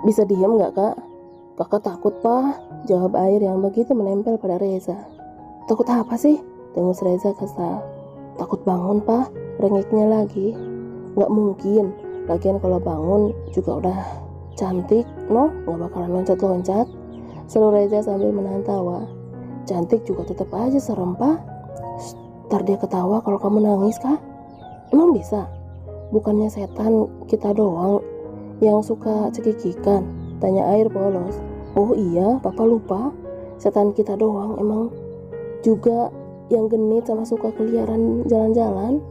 Bisa diam nggak kak? Kakak takut pak, jawab Air yang begitu menempel pada Reza. Takut apa sih? Dengus Reza kesal. Takut bangun pak, rengeknya lagi. Nggak mungkin, lagian kalau bangun juga udah cantik, no, nggak bakalan loncat-loncat. Seru Reza sambil menahan tawa. Cantik juga tetap aja serem pak. Ntar dia ketawa kalau kamu nangis kak. Emang bisa? Bukannya setan kita doang yang suka cekikikan? Tanya Air polos. Oh iya, papa lupa. Setan kita doang emang juga yang genit sama suka keliaran jalan-jalan.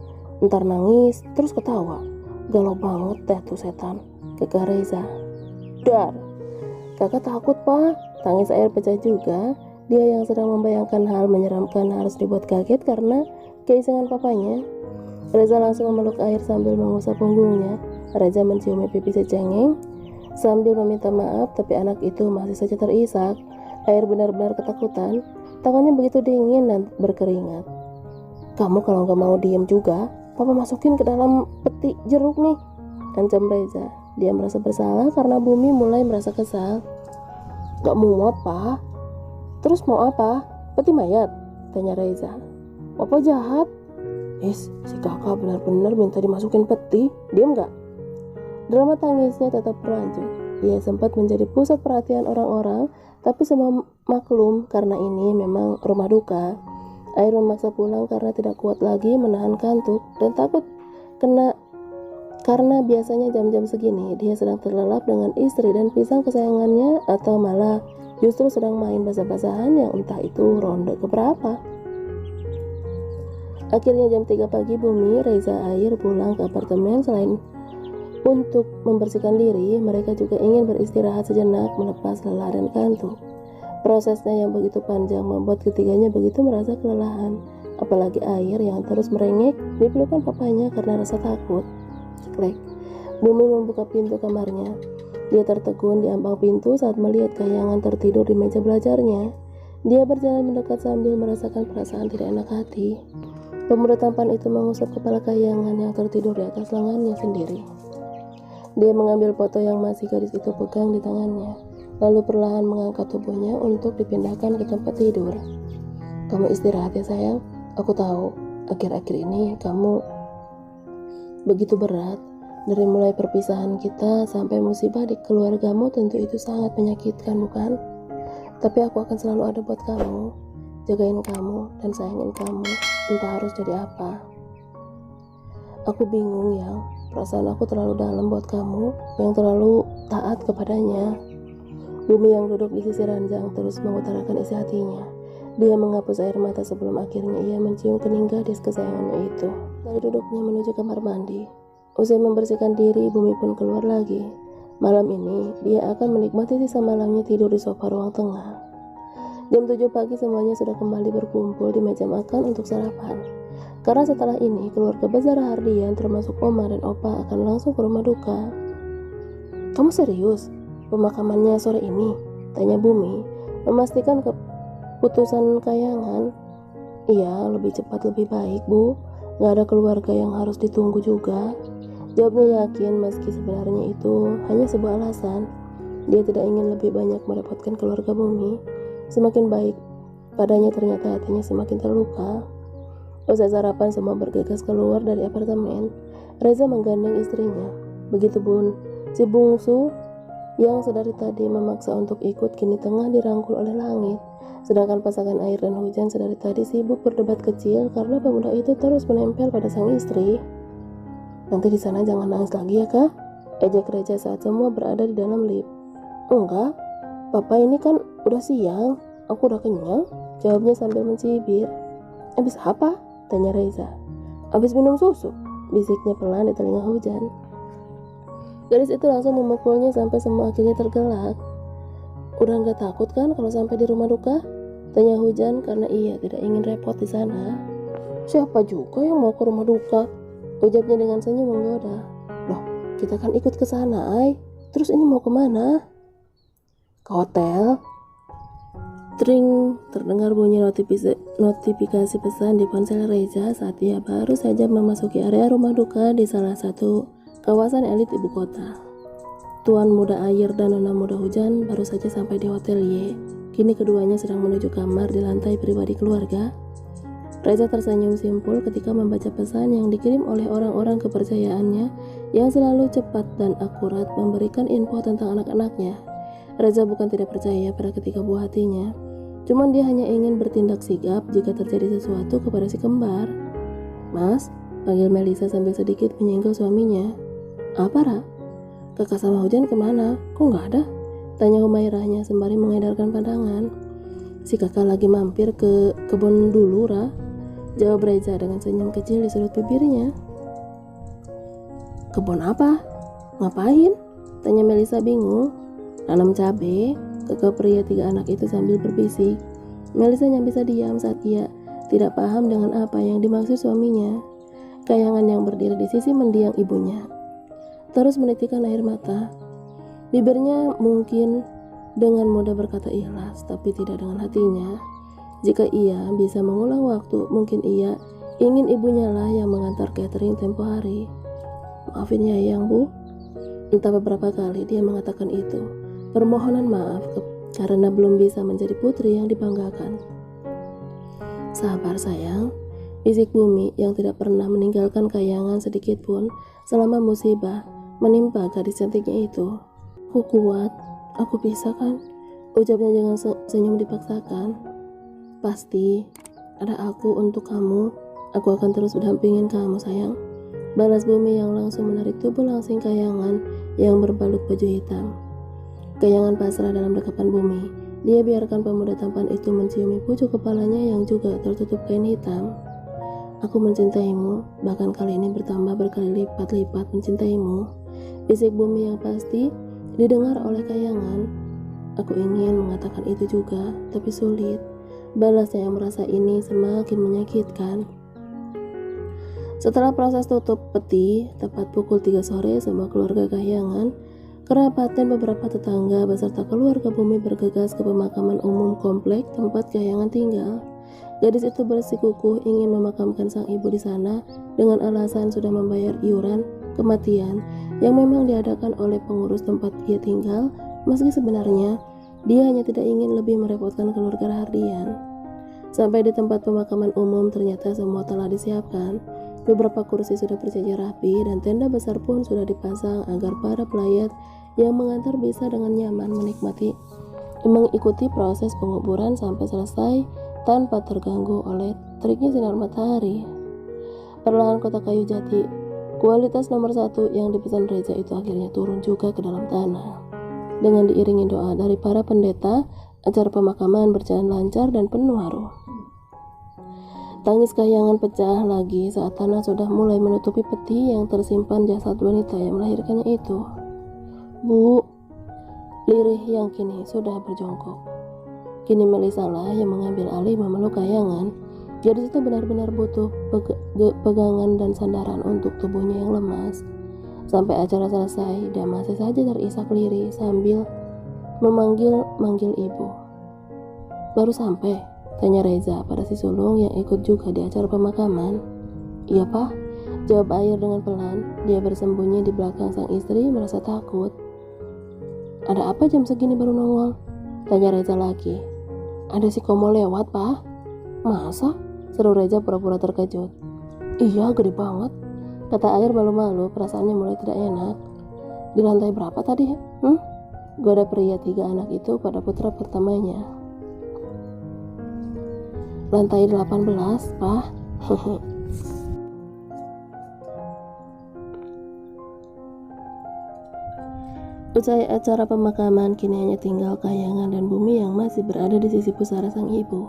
Ntar nangis, terus ketawa. Galau banget deh tuh setan, kekeh Reza. Dar, kakak takut pak. Tangis Air pecah juga. Dia yang sedang membayangkan hal menyeramkan harus dibuat kaget karena keisengan papanya. Reza langsung memeluk Air sambil mengusap punggungnya. Reza menciumi pipi secengeng sambil meminta maaf, tapi anak itu masih saja terisak. Air benar-benar ketakutan. Tangannya begitu dingin dan berkeringat. Kamu kalau nggak mau diem juga, papa masukin ke dalam peti jeruk nih, ancam Reza. Dia merasa bersalah karena Bumi mulai merasa kesal. Gak muat pak. Terus mau apa? Peti mayat? Tanya Reza. Papa jahat. Si kakak benar-benar minta dimasukin peti. Diam gak? Drama tangisnya tetap berlanjut. Ia sempat menjadi pusat perhatian orang-orang, tapi semua maklum karena ini memang rumah duka. Air memaksa pulang karena tidak kuat lagi menahan kantuk dan takut karena biasanya jam-jam segini dia sedang terlelap dengan istri dan pisang kesayangannya, atau malah justru sedang main basah-basahan yang entah itu ronde keberapa. Akhirnya jam 3 pagi Bumi, Reza, Air pulang ke apartemen. Selain untuk membersihkan diri, mereka juga ingin beristirahat sejenak, melepas lelah dan kantuk. Prosesnya yang begitu panjang membuat ketiganya begitu merasa kelelahan, apalagi Air yang terus merengek di pelukan papanya karena rasa takut. Ceklek. Bumi membuka pintu kamarnya. Dia tertegun di ambang pintu saat melihat kayangan tertidur di meja belajarnya. Dia berjalan mendekat sambil merasakan perasaan tidak enak hati. Pemuda tampan itu mengusap kepala kayangan yang tertidur di atas lengannya sendiri. Dia mengambil foto yang masih gadis itu pegang di tangannya, lalu perlahan mengangkat tubuhnya untuk dipindahkan ke tempat tidur. Kamu istirahat ya sayang. Aku tahu, akhir-akhir ini kamu begitu berat. Dari mulai perpisahan kita sampai musibah di keluargamu tentu itu sangat menyakitkan, bukan? Tapi aku akan selalu ada buat kamu, jagain kamu dan sayangin kamu, entah harus jadi apa. Aku bingung ya, perasaan aku terlalu dalam buat kamu yang terlalu taat kepadanya. Bumi yang duduk di sisi ranjang terus mengutarakan isi hatinya. Dia menghapus air mata sebelum akhirnya ia mencium kening gadis kesayangannya itu. Dari duduknya menuju kamar mandi. Usai membersihkan diri, Bumi pun keluar lagi. Malam ini, dia akan menikmati sisa malamnya tidur di sofa ruang tengah. Jam 7 pagi semuanya sudah kembali berkumpul di meja makan untuk sarapan. Karena setelah ini, keluarga besar Hardian termasuk Oma dan Opa akan langsung ke rumah duka. Kamu serius? Pemakamannya sore ini? Tanya Bumi, memastikan keputusan kayangan. Iya, lebih cepat lebih baik, Bu. Gak ada keluarga yang harus ditunggu juga. Jawabnya yakin meski sebenarnya itu hanya sebuah alasan. Dia tidak ingin lebih banyak merepotkan keluarga Bumi. Semakin baik padanya ternyata hatinya semakin terluka. Usai sarapan semua bergegas keluar dari apartemen. Reza menggandeng istrinya. Begitupun si bungsu yang sedari tadi memaksa untuk ikut kini tengah dirangkul oleh langit. Sedangkan pasangan Air dan Hujan sedari tadi sibuk berdebat kecil karena pemuda itu terus menempel pada sang istri. Nanti di sana jangan nangis lagi ya kak, ejek Reza saat semua berada di dalam lift. Enggak, papa ini kan udah siang, aku udah kenyang, jawabnya sambil mencibir. Abis apa? Tanya Reza. Abis minum susu, bisiknya pelan di telinga Hujan. Gadis itu langsung memukulnya sampai semua akhirnya tergelak. Udah nggak takut kan kalau sampai di rumah duka? Tanya Hujan karena ia tidak ingin repot di sana. Siapa juga yang mau ke rumah duka? Ujarnya dengan senyum menggoda. Loh, kita kan ikut ke sana, Ay. Terus ini mau kemana? Ke hotel. Tring, terdengar bunyi notifikasi pesan di ponsel Reza saat ia baru saja memasuki area rumah duka di salah satu kawasan elit ibu kota. Tuan muda air dan nona muda hujan baru saja sampai di hotel Y. Kini keduanya sedang menuju kamar di lantai pribadi keluarga. Reza tersenyum simpul ketika membaca pesan yang dikirim oleh orang-orang kepercayaannya yang selalu cepat dan akurat memberikan info tentang anak-anaknya. Reza bukan tidak percaya pada ketiga buah hatinya, cuman dia hanya ingin bertindak sigap jika terjadi sesuatu kepada si kembar. "Mas," panggil Melisa sambil sedikit menyenggol suaminya. "Apa, Ra? Kakak sama Hujan kemana? Kok nggak ada?" tanya Humairahnya sembari mengedarkan pandangan. "Si kakak lagi mampir ke kebun dulu, Ra," jawab Reza dengan senyum kecil di sudut bibirnya. "Kebun apa? Ngapain?" tanya Melisa bingung. "Nanam cabe," kakak pria 3 anak itu sambil berbisik. Melisa yang bisa diam saat ia tidak paham dengan apa yang dimaksud suaminya. Kayangan yang berdiri di sisi mendiang ibunya terus menitikkan air mata. Bibirnya mungkin dengan mudah berkata ikhlas, tapi tidak dengan hatinya. Jika ia bisa mengulang waktu, mungkin ia ingin ibunya lah yang mengantar catering tempo hari. "Maafin ya Yang, Bu." Entah beberapa kali dia mengatakan itu. Permohonan maaf karena belum bisa menjadi putri yang dibanggakan. "Sabar sayang," bisik Bumi yang tidak pernah meninggalkan kayangan sedikit pun selama musibah menimpa gadis cantiknya itu. "Aku kuat, aku bisa kan?" ucapnya dengan senyum dipaksakan. "Pasti, ada aku untuk kamu. Aku akan terus mendampingin kamu sayang," balas Bumi yang langsung menarik tubuh langsing kayangan yang berbalut baju hitam. Kayangan pasrah dalam dekapan Bumi. Dia biarkan pemuda tampan itu menciumi pucuk kepalanya yang juga tertutup kain hitam. "Aku mencintaimu, bahkan kali ini bertambah berkali lipat-lipat mencintaimu," bisik Bumi yang pasti didengar oleh kayangan. "Aku ingin mengatakan itu juga, tapi sulit," balasnya yang merasa ini semakin menyakitkan. Setelah proses tutup peti, tepat pukul 3 sore, semua keluarga kayangan, kerabat dan beberapa tetangga beserta keluarga Bumi bergegas ke pemakaman umum komplek tempat kayangan tinggal. Gadis itu bersikukuh ingin memakamkan sang ibu di sana dengan alasan sudah membayar iuran kematian yang memang diadakan oleh pengurus tempat dia tinggal, meski sebenarnya dia hanya tidak ingin lebih merepotkan keluarga Rahardian. Sampai di tempat pemakaman umum, ternyata semua telah disiapkan. Beberapa kursi sudah berjajar rapi dan tenda besar pun sudah dipasang agar para pelayat yang mengantar bisa dengan nyaman mengikuti proses penguburan sampai selesai tanpa terganggu oleh teriknya sinar matahari. Perlahan kota kayu jati kualitas nomor 1 yang dipesan Reza itu akhirnya turun juga ke dalam tanah. Dengan diiringi doa dari para pendeta, acara pemakaman berjalan lancar dan penuh haru. Tangis kayangan pecah lagi saat tanah sudah mulai menutupi peti yang tersimpan jasad wanita yang melahirkannya itu. "Bu," lirih yang kini sudah berjongkok. Kini Melisa lah yang mengambil alih memeluk kayangan. Gadis itu benar-benar butuh pegangan dan sandaran untuk tubuhnya yang lemas. Sampai acara selesai, dia masih saja terisak lirih sambil memanggil ibu. "Baru sampai?" tanya Reza pada si sulung yang ikut juga di acara pemakaman. "Iya, Pak," jawab Air dengan pelan. Dia bersembunyi di belakang sang istri merasa takut. "Ada apa jam segini baru nongol?" tanya Reza lagi. "Ada si Komo lewat, Pak." "Masa?" seru Reza pura-pura terkejut. "Iya, gede banget," kata Air malu-malu, perasaannya mulai tidak enak. "Di lantai berapa tadi? Goda pria 3 anak itu pada putra pertamanya. "Lantai 18, Pak." Usai acara pemakaman, kini hanya tinggal kayangan dan Bumi yang masih berada di sisi pusara sang ibu.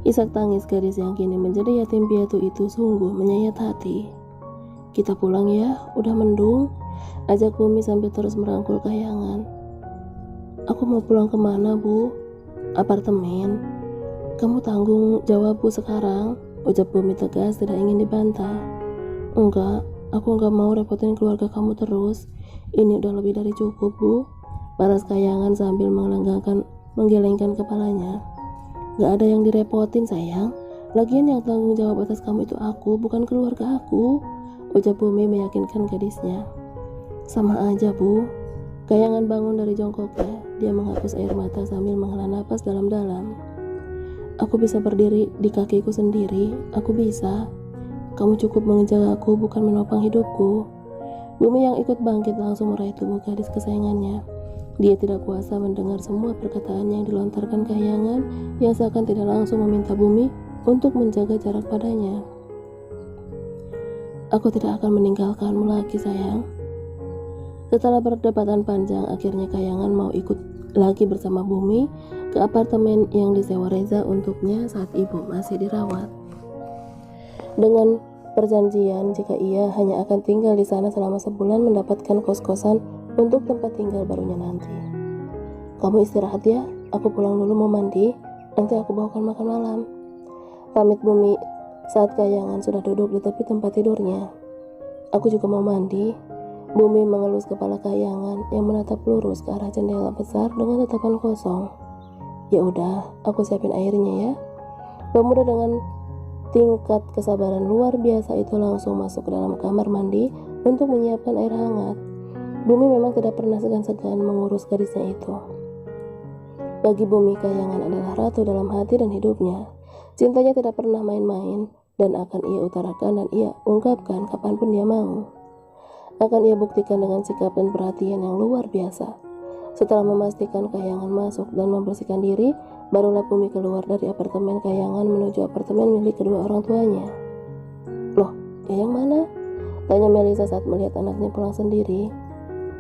Isak tangis gadis yang kini menjadi yatim piatu itu sungguh menyayat hati. "Kita pulang ya, udah mendung," ajak Bumi sambil terus merangkul kayangan. "Aku mau pulang kemana, Bu?" "Apartemen." "Kamu tanggung jawab, Bu, sekarang," ucap Bumi tegas, tidak ingin dibantah. "Enggak, aku enggak mau repotin keluarga kamu terus. Ini udah lebih dari cukup, Bu," balas kayangan sambil menggelengkan kepalanya. "Gak ada yang direpotin sayang. Lagian yang tanggung jawab atas kamu itu aku, bukan keluarga aku," ucap Bumi meyakinkan gadisnya. "Sama aja, Bu." Kahyangan bangun dari jongkoknya. Dia menghapus air mata sambil menghela napas dalam-dalam. Aku bisa berdiri di kakiku sendiri. Aku bisa. Kamu cukup menjagaku, bukan menopang hidupku. Bumi yang ikut bangkit langsung meraih tubuh gadis kesayangannya. Dia tidak kuasa mendengar semua perkataan yang dilontarkan Kahyangan yang seakan tidak langsung meminta Bumi untuk menjaga jarak padanya. Aku tidak akan meninggalkanmu lagi, sayang. Setelah perdebatan panjang, akhirnya Kahyangan mau ikut lagi bersama Bumi ke apartemen yang disewa Reza untuknya saat ibu masih dirawat. Dengan perjanjian jika ia hanya akan tinggal di sana selama sebulan mendapatkan kos-kosan untuk tempat tinggal barunya nanti. Kamu istirahat ya, aku pulang dulu mau mandi, nanti aku bawakan makan malam. Pamit Bumi saat Kahyangan sudah duduk di tepi tempat tidurnya. Aku juga mau mandi. Bumi mengelus kepala Kahyangan yang menatap lurus ke arah jendela besar dengan tatapan kosong. Ya udah, aku siapin airnya ya. Pemuda dengan tingkat kesabaran luar biasa itu langsung masuk ke dalam kamar mandi untuk menyiapkan air hangat. Bumi memang tidak pernah segan-segan mengurus gadisnya itu. Bagi Bumi, Kahyangan adalah ratu dalam hati dan hidupnya. Cintanya tidak pernah main-main dan akan ia utarakan dan ia ungkapkan kapanpun dia mau. Akan ia buktikan dengan sikap dan perhatian yang luar biasa. Setelah memastikan Kahyangan masuk dan membersihkan diri, barulah Bumi keluar dari apartemen Kahyangan menuju apartemen milik kedua orang tuanya. Loh, yang mana? Tanya Melisa saat melihat anaknya pulang sendiri.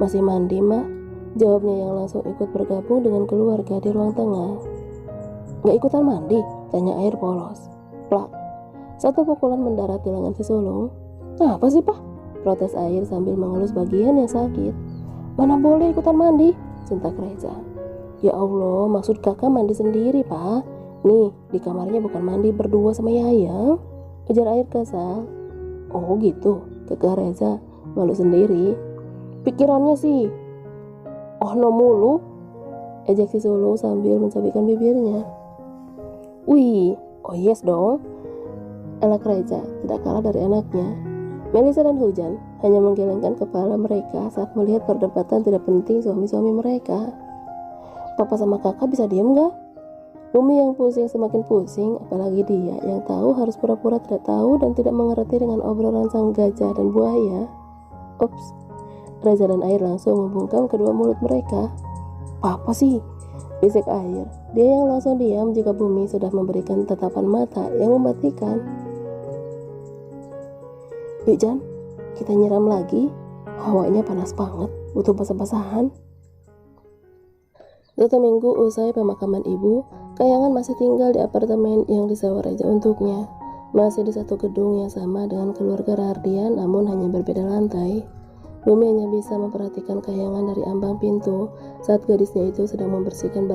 Masih mandi, Mah? Jawabnya yang langsung ikut bergabung dengan keluarga di ruang tengah. Gak ikutan mandi? Tanya air polos. Plak. Satu pukulan mendarat di lengan si sulung. Apa sih, Pak? Protes air sambil mengelus bagian yang sakit. Mana boleh ikutan mandi? Cintak Reza. Ya Allah, maksud kakak mandi sendiri, Pak. Nih, di kamarnya bukan mandi berdua sama Yayang. Ujar air kesal. Oh gitu, kekeh Reza, malu sendiri. Pikirannya sih, oh no mulu. Ejek si sulung sambil mencabikkan bibirnya. Wih, oh yes dong. Elak Reza tidak kalah dari anaknya. Melisa dan Hujan hanya menggelengkan kepala mereka saat melihat perdebatan tidak penting suami-suami mereka. Papa sama kakak bisa diem gak? Bumi yang pusing semakin pusing, apalagi dia yang tahu harus pura-pura tidak tahu dan tidak mengerti dengan obrolan sang gajah dan buaya. Ups, Reza dan Air langsung membungkam kedua mulut mereka. Papa sih, bisik Air. Dia yang langsung diam jika Bumi sudah memberikan tatapan mata yang mematikan. Yuk Jan, kita nyiram lagi. Hawanya panas banget, butuh basah-basahan. 1 minggu usai pemakaman ibu, Kahyangan masih tinggal di apartemen yang disewa Reza untuknya. Masih di satu gedung yang sama dengan keluarga Rahardian, namun hanya berbeda lantai. Bumi hanya bisa memperhatikan Kahyangan dari ambang pintu saat gadisnya itu sedang membereskan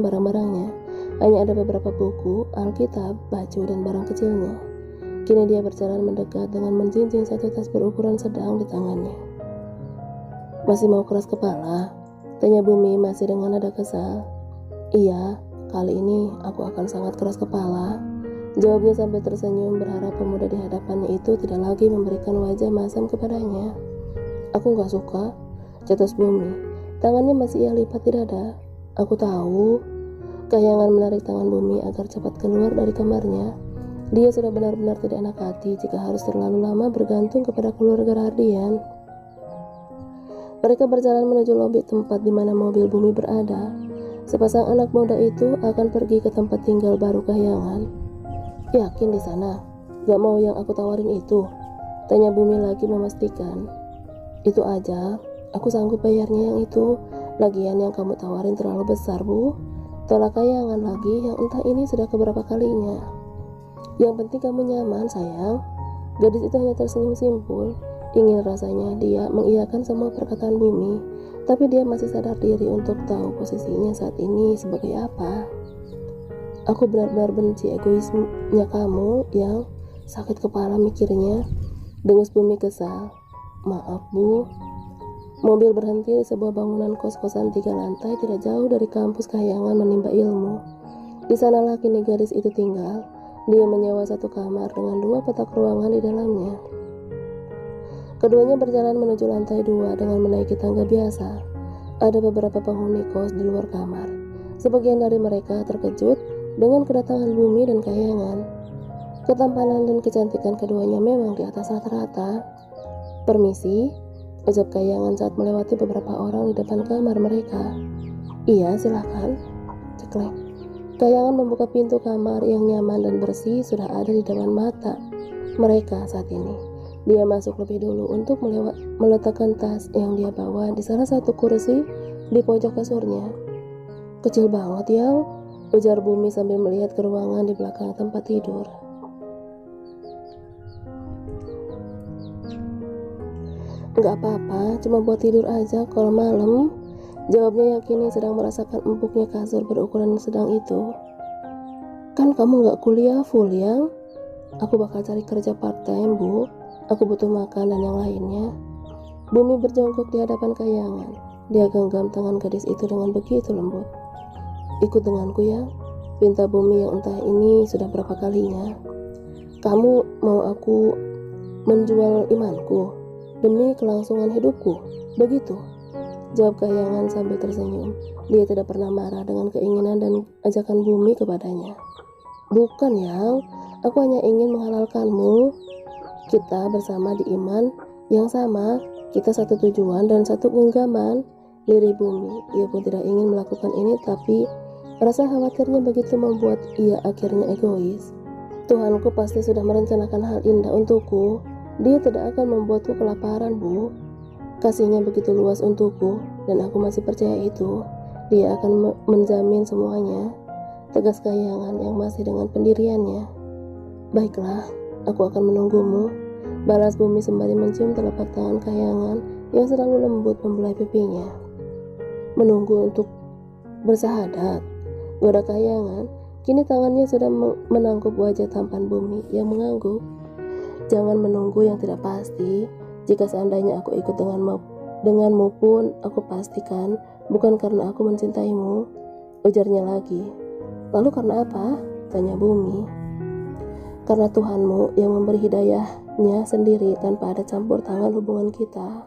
barang-barangnya. Hanya ada beberapa buku, alkitab, baju, dan barang kecilnya. Kini dia berjalan mendekat dengan menjinjing satu tas berukuran sedang di tangannya. Masih mau keras kepala? Tanya Bumi masih dengan nada kesal. Iya, kali ini aku akan sangat keras kepala. Jawabnya sambil tersenyum berharap pemuda di hadapannya itu tidak lagi memberikan wajah masam kepadanya. Aku gak suka, cetus Bumi. Tangannya masih ia lipat di dada. Aku tahu. Kahyangan menarik tangan Bumi agar cepat keluar dari kamarnya. Dia sudah benar-benar tidak enak hati jika harus terlalu lama bergantung kepada keluarga Rahardian. Mereka berjalan menuju lobi tempat di mana mobil Bumi berada. Sepasang anak muda itu akan pergi ke tempat tinggal baru Kahyangan. Yakin di sana? Gak mau yang aku tawarin itu? Tanya Bumi lagi memastikan. Itu aja, aku sanggup bayarnya yang itu. Lagian yang kamu tawarin terlalu besar, Bu. Tolak Kahyangan lagi yang entah ini sudah keberapa kalinya. Yang penting kamu nyaman, sayang. Gadis itu hanya tersenyum simpul. Ingin rasanya dia mengiyakan semua perkataan Bumi, tapi dia masih sadar diri untuk tahu posisinya saat ini sebagai apa. Aku benar-benar benci egoismenya kamu yang sakit kepala mikirnya. Dengus Bumi kesal. Maaf, Bu. Mobil berhenti di sebuah bangunan kos-kosan 3 lantai tidak jauh dari kampus Kahyangan menimba ilmu. Di sanalah kini gadis itu tinggal. Dia menyewa satu kamar dengan 2 petak ruangan di dalamnya. Keduanya berjalan menuju lantai 2 dengan menaiki tangga biasa. Ada beberapa penghuni kos di luar kamar. Sebagian dari mereka terkejut dengan kedatangan Bumi dan Kahyangan. Ketampanan dan kecantikan keduanya memang di atas rata-rata. "Permisi," ucap Kahyangan saat melewati beberapa orang di depan kamar mereka. "Iya, silakan," ceklek. Kahyangan membuka pintu kamar yang nyaman dan bersih sudah ada di depan mata mereka saat ini. Dia masuk lebih dulu untuk meletakkan tas yang dia bawa di salah satu kursi di pojok kasurnya. "Kecil banget, Yang," ujar Bumi sambil melihat ke ruangan di belakang tempat tidur. "Nggak apa-apa, cuma buat tidur aja kalau malam," jawabnya yang kini sedang merasakan empuknya kasur berukuran sedang itu. "Kan kamu nggak kuliah full, Yang?" "Aku bakal cari kerja part-time, Bu. Aku butuh makan dan yang lainnya." Bumi berjongkok di hadapan Kahyangan. Dia genggam tangan gadis itu dengan begitu lembut. "Ikut denganku, ya," pinta Bumi yang entah ini sudah berapa kalinya. "Kamu mau aku menjual imanku demi kelangsungan hidupku, begitu?" jawab Kahyangan sambil tersenyum. Dia tidak pernah marah dengan keinginan dan ajakan Bumi kepadanya. "Bukan, Yang. Aku hanya ingin menghalalkanmu. Kita bersama di iman yang sama, kita satu tujuan dan satu genggaman," lirih Bumi. Ia pun tidak ingin melakukan ini, tapi rasa khawatirnya begitu membuat ia akhirnya egois. "Tuhanku pasti sudah merencanakan hal indah untukku. Dia tidak akan membuatku kelaparan, Bu. Kasihnya begitu luas untukku, dan aku masih percaya itu. Dia akan menjamin semuanya," tegas Kahyangan yang masih dengan pendiriannya. "Baiklah, aku akan menunggumu," balas Bumi sembari mencium telapak tangan Kahyangan yang selalu lembut membelai pipinya. "Menunggu untuk bersahadat?" goda Kahyangan. Kini tangannya sudah menangkup wajah tampan Bumi yang mengangguk. "Jangan menunggu yang tidak pasti. Jika seandainya aku ikut denganmu pun, aku pastikan bukan karena aku mencintaimu," ujarnya lagi. "Lalu karena apa?" tanya Bumi. "Karena Tuhanmu yang memberi hidayahnya sendiri tanpa ada campur tangan hubungan kita."